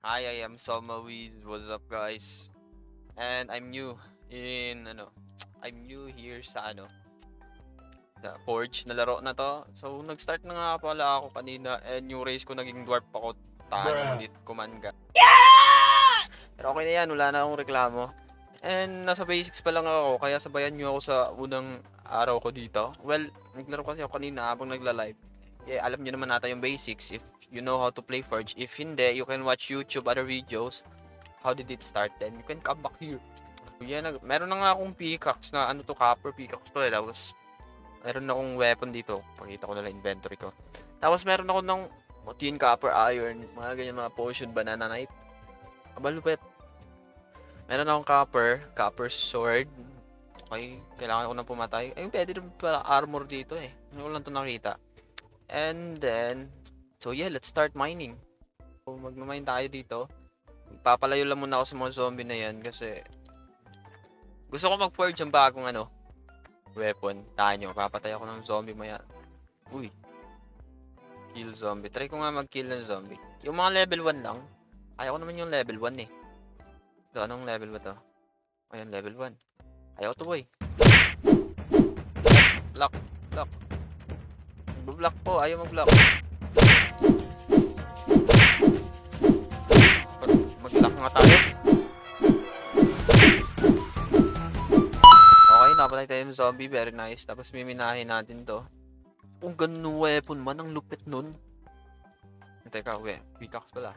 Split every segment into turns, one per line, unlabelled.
Hi, I am Somawiz. What's up, guys? And I'm new in I'm new here sa Forge na laro na to. So nag-start na nga pala ako kanina and yung race ko naging dwarf ako. Tahan ulit kumanga. Pero okay na yan, wala na akong reklamo. And nasa basics pa lang ako, kaya sabayan nyo ako sa unang araw ko dito. Well, naglaro kasi ako kanina habang nagla-live. Alam nyo naman nata yung basics if you know how to play Forge. If hindi, you can watch YouTube other videos. How did it start? Then you can come back here. Meron na nga akong pickaxe na copper pickaxe to eh. Tapos, meron na akong weapon dito. Pakita ko na lang inventory ko. Tapos, meron ako ng tin, copper, iron, mga ganyan mga potion, banana knight. Abalupet. Meron akong copper sword. Okay, kailangan ko na pumatay. Ay, pwede rin pala armor dito eh. Hindi ko lang ito nakita. And then, so yeah, let's start mining. So, magmamine tayo dito. Papalayo lang muna ako sa mga zombie na yan kasi gusto ko mag-forge ng bagong weapon. Tahan nyo, papatay ako ng zombie maya. Uy, kill zombie. Try ko nga mag-kill ng zombie. Yung mga level 1 lang. Ayaw ko naman yung level 1 eh. So, anong level ba to? Ayun, level 1. Ayaw to boy. Block, block. Mag-block po, ayaw mag-block. Mag-block nga tayo. Okay, napatay tayo ng zombie. Very nice. Tapos miminahin natin to. Kung ganun weapon man, ang lupit nun. Teka, pickaxe pala.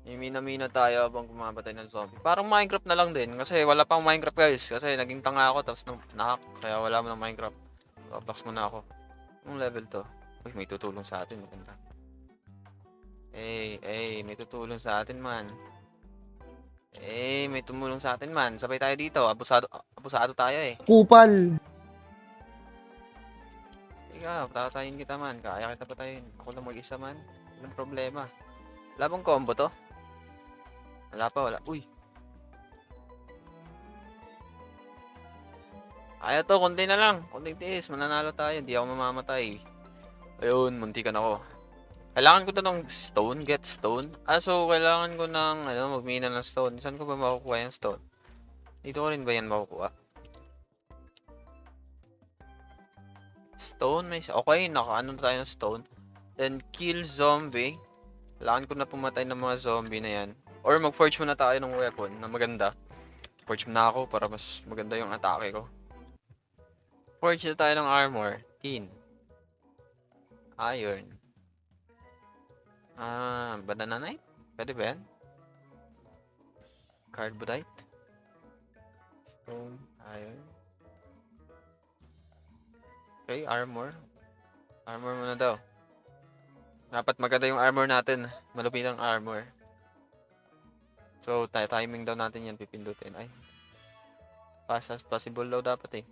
Mimina-mina tayo habang kumabatay ng zombie. Parang Minecraft na lang din. Kasi wala pang Minecraft guys. Kasi naging tanga ako tapos nahack. Kaya wala mo ng Minecraft. Roblox muna ako. Anong level to? Uy, may tutulong sa atin. Maganda. May tutulong sa atin man. May tumulong sa atin man. Sabay tayo dito. Abusado tayo eh.
Kupal.
Ikaw, tatayin kita man. Kaya kita patayin. Ako lang mag-isa man. Walang problema. Wala bang combo to? Wala pa, wala. Uy. Kaya to, konti na lang. Konting tiis, mananalo tayo. Hindi ako mamamatay. Ayun, muntikan ako. Kailangan ko to ng stone, get stone. So kailangan ko ng, magmina ng stone. Saan ko ba makukuha yung stone? Dito ko rin ba yan makukuha? Stone, okay, nakaano tayo ng stone. Then, kill zombie. Kailangan ko na pumatay ng mga zombie na yan. Or mag-forge muna tayo ng weapon na maganda. Forge muna ako para mas maganda yung atake ko. Forge na tayo ng armor. Tin. Iron. Banana knight? Pwede ba yan? Carbonite? Stone. Iron. Okay, armor. Armor muna daw. Dapat maganda yung armor natin. Malupit ang armor. So, timing daw natin yan. Pipindutin. Ay. Fast as possible daw dapat eh.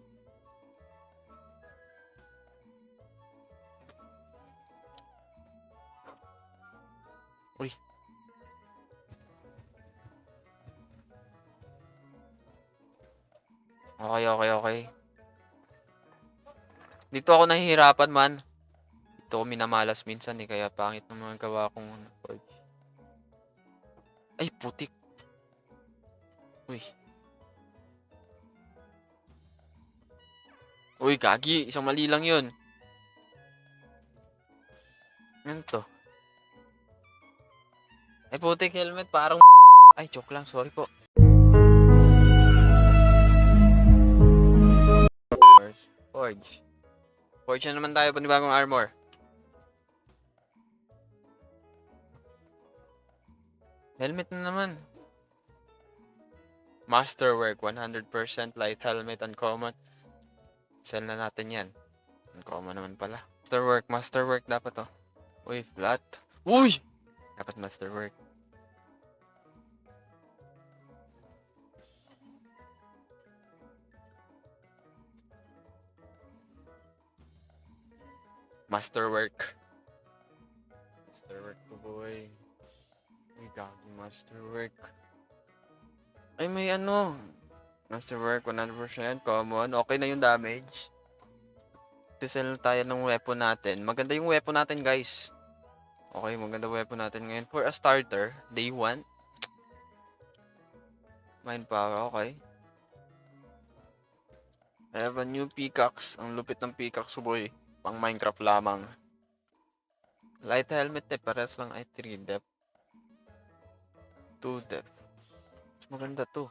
Uy. Okay. Dito ako nahihirapan man. Dito ako minamalas minsan eh. Kaya pangit ng mga gawa kong forge. Ay, putik. Uy. Uy, gagi. Isang mali lang yun. Ano to? Ay, putik helmet. Parang ay, joke lang. Sorry po. Forge. Forge na naman tayo. Panibagong armor. Helmet na naman. Masterwork. 100% light helmet. Uncommon. Sell na natin yan. Uncommon naman pala. Masterwork dapat to. Uy, flat. Uy! Dapat masterwork. Masterwork. Masterwork to boy. Uy, gagi masterwork. Ay, may Masterwork 100% common. Okay na yung damage. Sisell tayo ng weapon natin. Maganda yung weapon natin, guys. Okay, maganda weapon natin ngayon. For a starter, day 1. Mind power, okay. I have a new pickaxe. Ang lupit ng pickaxe ko, boy. Pang Minecraft lamang. Light helmet eh, pares lang ay 3 depth. 2 depth. Mas maganda to.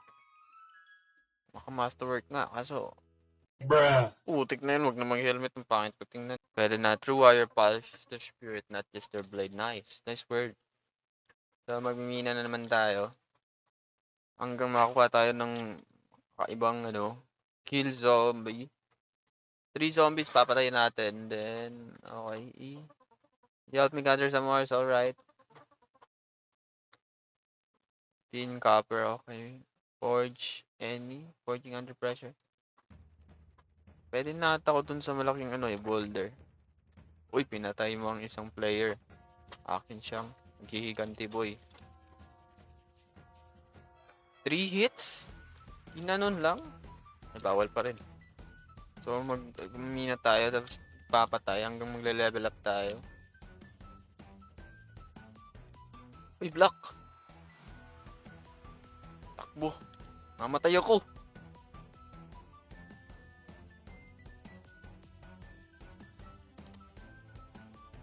Maka-masterwork nga, kaso
Bruh.
putik na yun, wag namang helmet ang pangit ko tingnan. Pwede na true wire polish the spirit, not just their blade. Nice. Nice word. So, magmimina na naman tayo. Hanggang makakuha tayo ng kaibang, kill zombie. 3 zombies, papatayin natin. Then, okay. You help me gather some more, alright. Tin, copper, okay. Forge, forging under pressure. Pwede na ata ako dun sa malaking boulder. Uy, pinatay mo ang isang player. Akin siyang gihiganti boy. 3 hits? Ginanon lang? Ay, bawal pa rin. So, magmina tayo, tapos papatay hanggang magle-level up tayo. Uy, block! Takbo! Mamatay ako!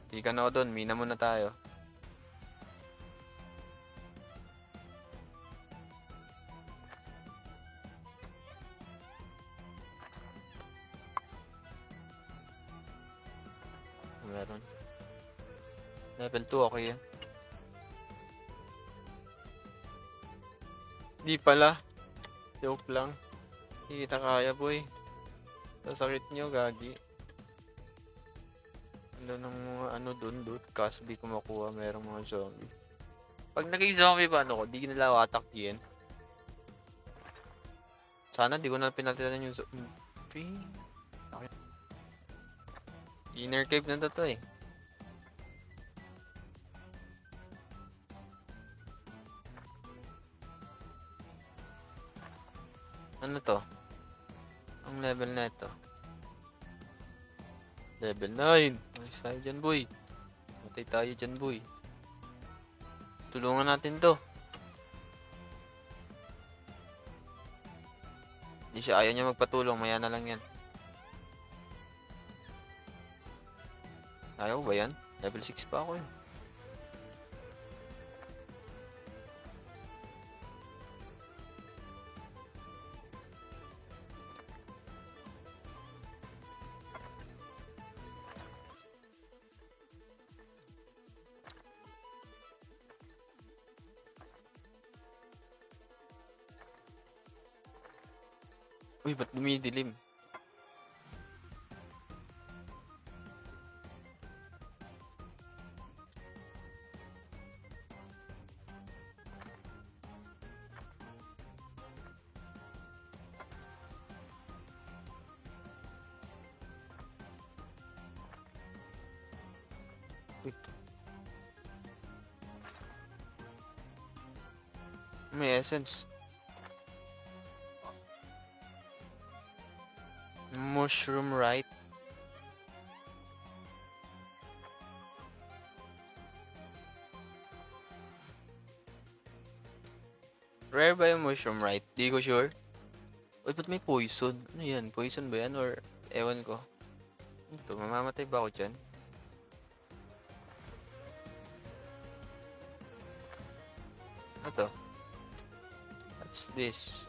Di ka na doon, mina muna tayo. Meron. Level 2, okay yan. Di pala. Joke lang. Hindi kita kaya, boy. Sasakit nyo, gagi. Ng mga dun, kaso di ko makuha, merong mga zombie. Pag naging zombie ba, di nila watakyin. Sana di ko na pinalitan yung zombie. Okay. Inner cave na to eh. Ano to? Ang level na ito. Level 9. Nice tayo dyan, boy. Matay tayo dyan, boy. Tulungan natin to. Hindi siya, ayaw niya magpatulong. Maya na lang yan. Ayaw ba yan? Level 6 pa ako eh. Uy, ba't dumidilim? Wait. May essence. Mushroom right. Rare ba yung mushroom right? Di ko sure. Uy, ba't may poison? Ano yan? Poison ba yan? Or ewan ko. Ito, mamamatay ba ako dyan? Ano to? What's this?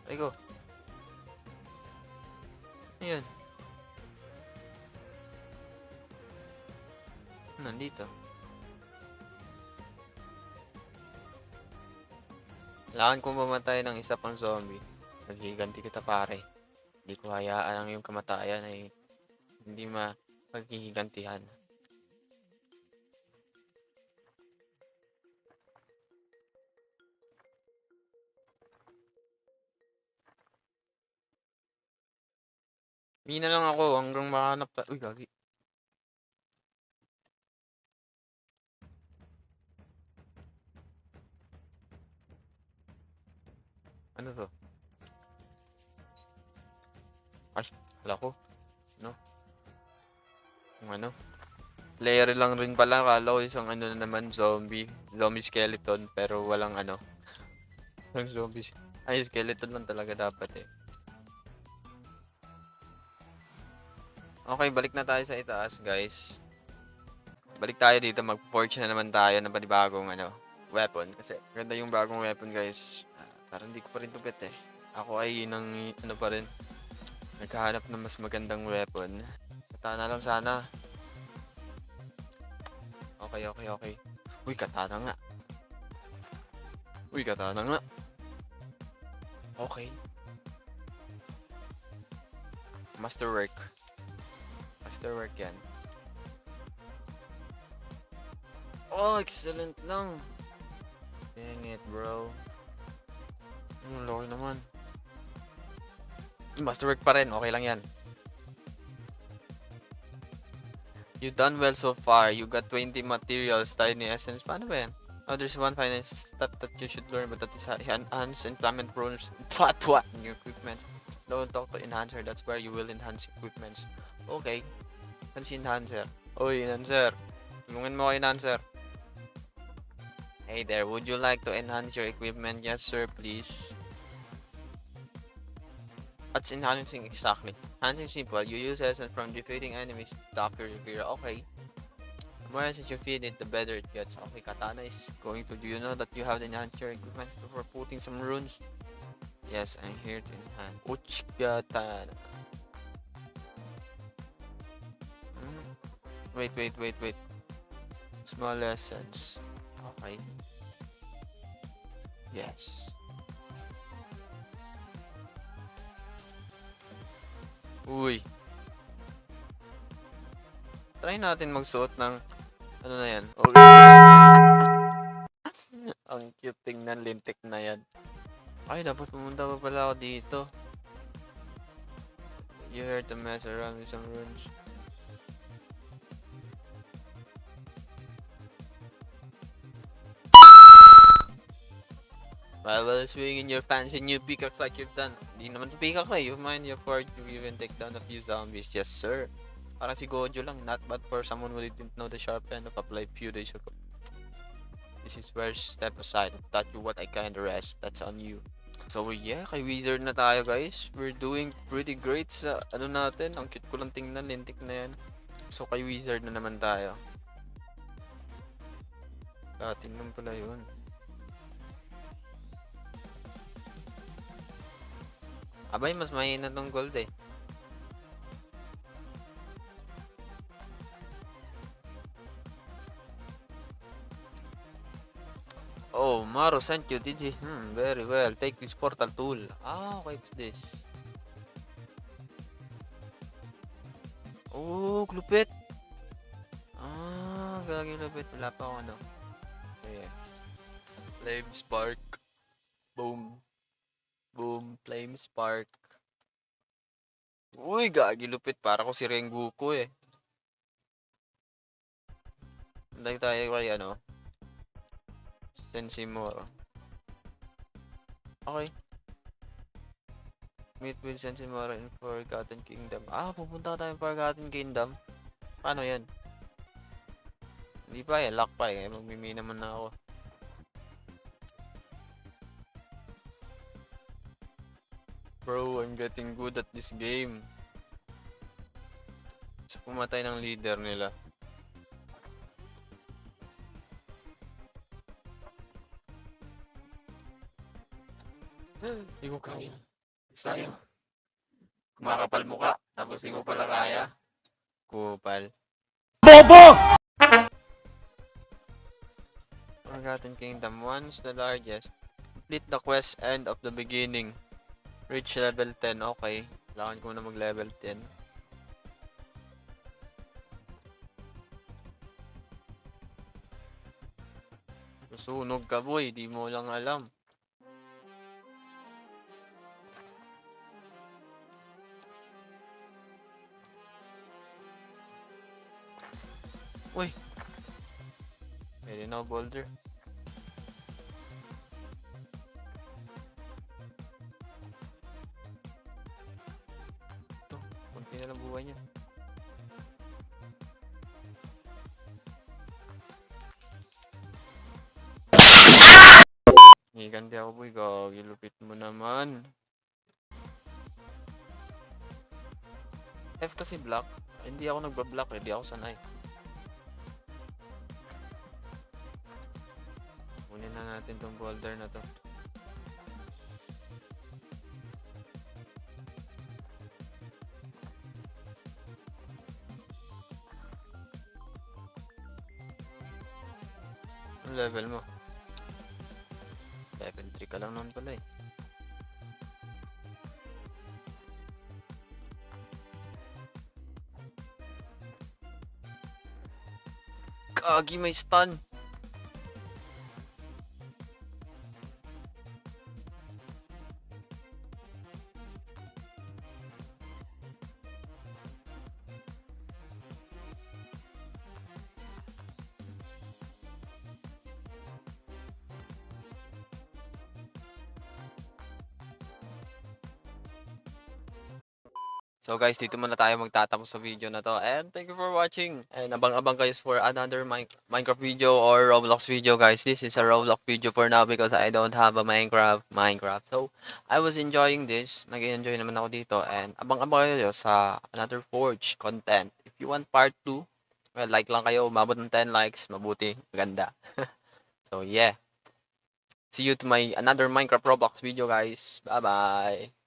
Ay ko. Ano yan? Nandito. Kailangan kong mamatay ng isa pang zombie. Naghiganti kita pare. Hindi ko hayaan ang iyong kamatayan ay hindi mapaghihigantihan. Mina lang ako hanggang mahanap ta. Uy, gagi. Ano to? Ay, wala ko. No? Kung ano? Layer lang rin pala, akala ko isang ano na naman, zombie skeleton, pero walang ano, walang zombies. Ay, skeleton lang talaga dapat eh. Okay, balik na tayo sa itaas, guys. Balik tayo dito, mag-forge na naman tayo ng panibagong ano, weapon. Kasi ganda yung bagong weapon, guys. Parang hindi ko pa rin tupit eh. Ako ay nang ano pa rin, naghahanap ng mas magandang weapon. Katana lang sana. Okay, okay, okay. Uy, katana nga. Uy, katana nga. Okay. Masterwork. Masterwork yan. Oh, excellent lang. Dang it, bro. Lord naman. Masterwork pa rin. Okay lang yan. You done well so far. You got 20 materials, tiny essence. Paano ba yan? Oh, there's one final step that you should learn, but that is enhance implement rules. What? New equipment. Don't talk to enhancer. That's where you will enhance equipments. Okay. Saan si enhancer? Oy, enhancer. Tulungan mo ako, enhancer. Hey there, would you like to enhance your equipment? Yes, sir, please. What's enhancing exactly? Enhancing simple. You use essence from defeating enemies to stop your gear. Okay. The more essence you feed it, the better it gets. Okay, katana is going to. Do you know that you have to enhance your equipment before putting some runes? Yes, I'm here to enhance. Uch katana. Wait. Small essence. Okay. Yes. Uy. Try natin magsuot ng ano na yan. Okay. Ang cute tingnan, lintik na yan. Ay, dapat pumunta pa pala ako dito. You heard to mess around with some runes. While swinging your fancy new pickaxe like you've done. Hindi naman to pickaxe eh. You mind your part, you even take down a few zombies. Yes, sir. Parang si Gojo lang. Not bad for someone who didn't know the sharp end of a blade few days ago. This is where step aside. I taught you what I kinda rest. That's on you. So yeah, kay Wizard na tayo guys. We're doing pretty great sa ano natin. Ang cute ko lang tingnan, lintik na yan. So kay Wizard na naman tayo. Tingnan pala yun. Abay, mas mahina tong gold eh. Oh, Maro sent you, did he? Very well. Take this portal tool. Okay, it's this. Oh, glupit. Gagawin lupit. Wala pa ako ano. Okay. Flame spark. Boom. Flame spark. Uy, gagi lupit. Para ko si Rengoku eh. Hindi tayo kay ano. Sensimoro. Okay. Meet with Sensimoro in Forgotten Kingdom. Pupunta tayo in Forgotten Kingdom. Paano yan? Hindi pa eh. Lock pa eh. Magmimi naman na ako. Bro, I'm getting good at this game. So, pumatay ng leader nila. Hindi ko kaya. Sayo. Kumakapal mukha. Tapos hindi ko pala kaya. Kupal. BOBO! Forgotten Kingdom. Once the largest. Complete the quest end of the beginning. Reach level 10. Okay. Kailangan ko na mag-level 10. Susunog ka boy. Di mo lang alam. Uy. Pwede na boulder. Ito. Kunti na lang buhay niya. Gumaganti ako boy, gagi lupit mo naman. F kasi block. Hindi ako nagba-block, hindi ako sanay. Kunin na natin tong boulder na to. Ang level mo? Level 3 ka lang naman pala eh. Gagi, may stun. So guys, dito muna tayo magtatapos sa video na to. And thank you for watching. And abang-abang guys for another Minecraft video or Roblox video guys. This is a Roblox video for now because I don't have a Minecraft. So, I was enjoying this. Nag-enjoy naman ako dito. And abang-abang kayo sa another Forge content. If you want part 2, well, like lang kayo. Umabot ng 10 likes. Mabuti. Maganda. So, yeah. See you to my another Minecraft Roblox video guys. Bye-bye.